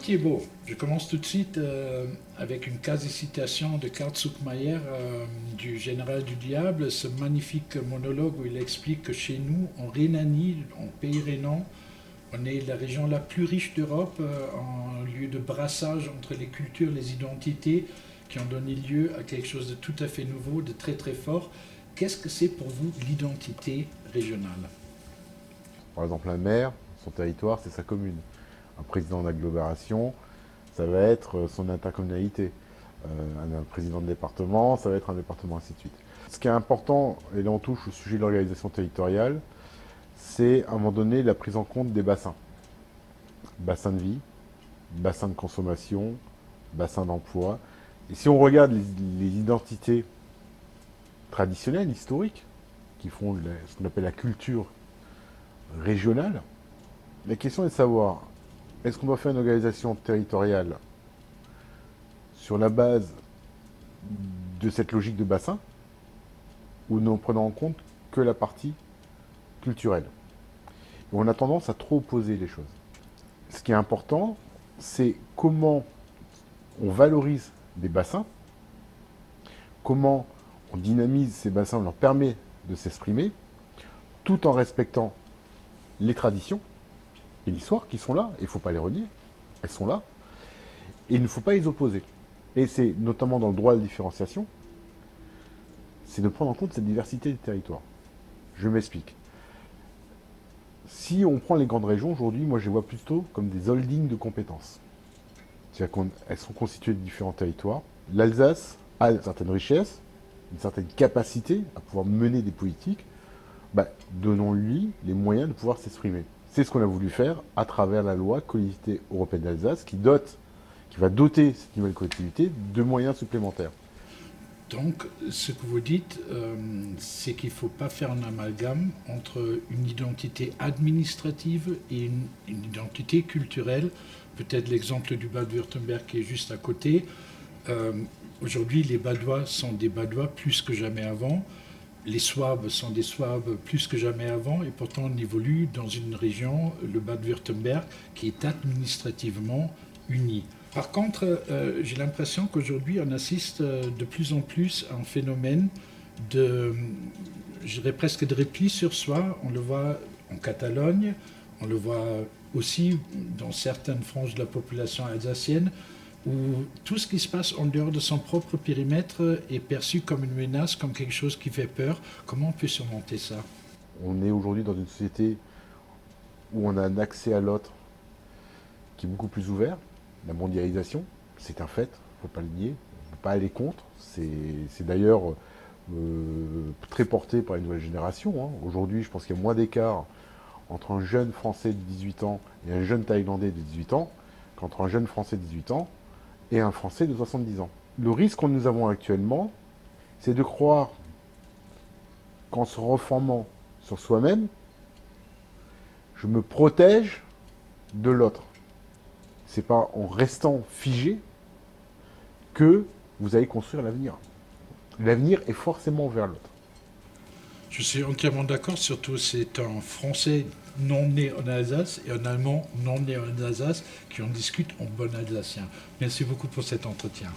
Thiébaut, je commence tout de suite avec une quasi-citation de Karl Zuckmayer du Général du Diable, ce magnifique monologue où il explique que chez nous, en Rhénanie, en pays rhénan, on est la région la plus riche d'Europe en lieu de brassage entre les cultures, les identités qui ont donné lieu à quelque chose de tout à fait nouveau, de très très fort. Qu'est-ce que c'est pour vous l'identité régionale? Par exemple, un maire, son territoire, c'est sa commune. Un président d'agglomération, ça va être son intercommunalité. Un président de département, ça va être un département, ainsi de suite. Ce qui est important, et là on touche au sujet de l'organisation territoriale, c'est à un moment donné la prise en compte des bassins. Bassin de vie, bassin de consommation, bassin d'emploi. Et si on regarde les identités traditionnelles, historiques, qui font ce qu'on appelle la culture régionale, la question est de savoir, est-ce qu'on doit faire une organisation territoriale sur la base de cette logique de bassin ou ne prenant en compte que la partie culturelle? Et on a tendance à trop opposer les choses. Ce qui est important, c'est comment on valorise des bassins, comment on dynamise ces bassins, on leur permet de s'exprimer, tout en respectant les traditions et l'histoire qui sont là, et il ne faut pas les renier, elles sont là, et il ne faut pas les opposer. Et c'est notamment dans le droit de la différenciation, c'est de prendre en compte cette diversité des territoires. Je m'explique. Si on prend les grandes régions aujourd'hui, moi je les vois plutôt comme des holdings de compétences. C'est-à-dire qu'elles sont constituées de différents territoires. L'Alsace a une certaine richesse, une certaine capacité à pouvoir mener des politiques. Donnons-lui les moyens de pouvoir s'exprimer. C'est ce qu'on a voulu faire à travers la loi Collectivité européenne d'Alsace qui va doter cette nouvelle collectivité de moyens supplémentaires. Donc, ce que vous dites, c'est qu'il ne faut pas faire un amalgame entre une identité administrative et une identité culturelle. Peut-être l'exemple du Bade-Wurtemberg qui est juste à côté. Aujourd'hui, les Badois sont des Badois plus que jamais avant. Les Souabes sont des Souabes plus que jamais avant. Et pourtant, on évolue dans une région, le Bade-Wurtemberg, qui est administrativement unie. Par contre, j'ai l'impression qu'aujourd'hui, on assiste de plus en plus à un phénomène je dirais presque de repli sur soi. On le voit en Catalogne, on le voit aussi dans certaines franges de la population alsacienne, où tout ce qui se passe en dehors de son propre périmètre est perçu comme une menace, comme quelque chose qui fait peur. Comment on peut surmonter ça? On est aujourd'hui dans une société où on a un accès à l'autre qui est beaucoup plus ouvert. La mondialisation, c'est un fait, il ne faut pas le nier, on ne peut pas aller contre. C'est d'ailleurs très porté par une nouvelle génération. Aujourd'hui, je pense qu'il y a moins d'écart entre un jeune Français de 18 ans et un jeune Thaïlandais de 18 ans qu'entre un jeune Français de 18 ans et un Français de 70 ans. Le risque que nous avons actuellement, c'est de croire qu'en se reformant sur soi-même, je me protège de l'autre. C'est pas en restant figé que vous allez construire l'avenir. L'avenir est forcément vers l'autre. Je suis entièrement d'accord, surtout c'est un Français non né en Alsace et un Allemand non né en Alsace qui en discutent en bon alsacien. Merci beaucoup pour cet entretien.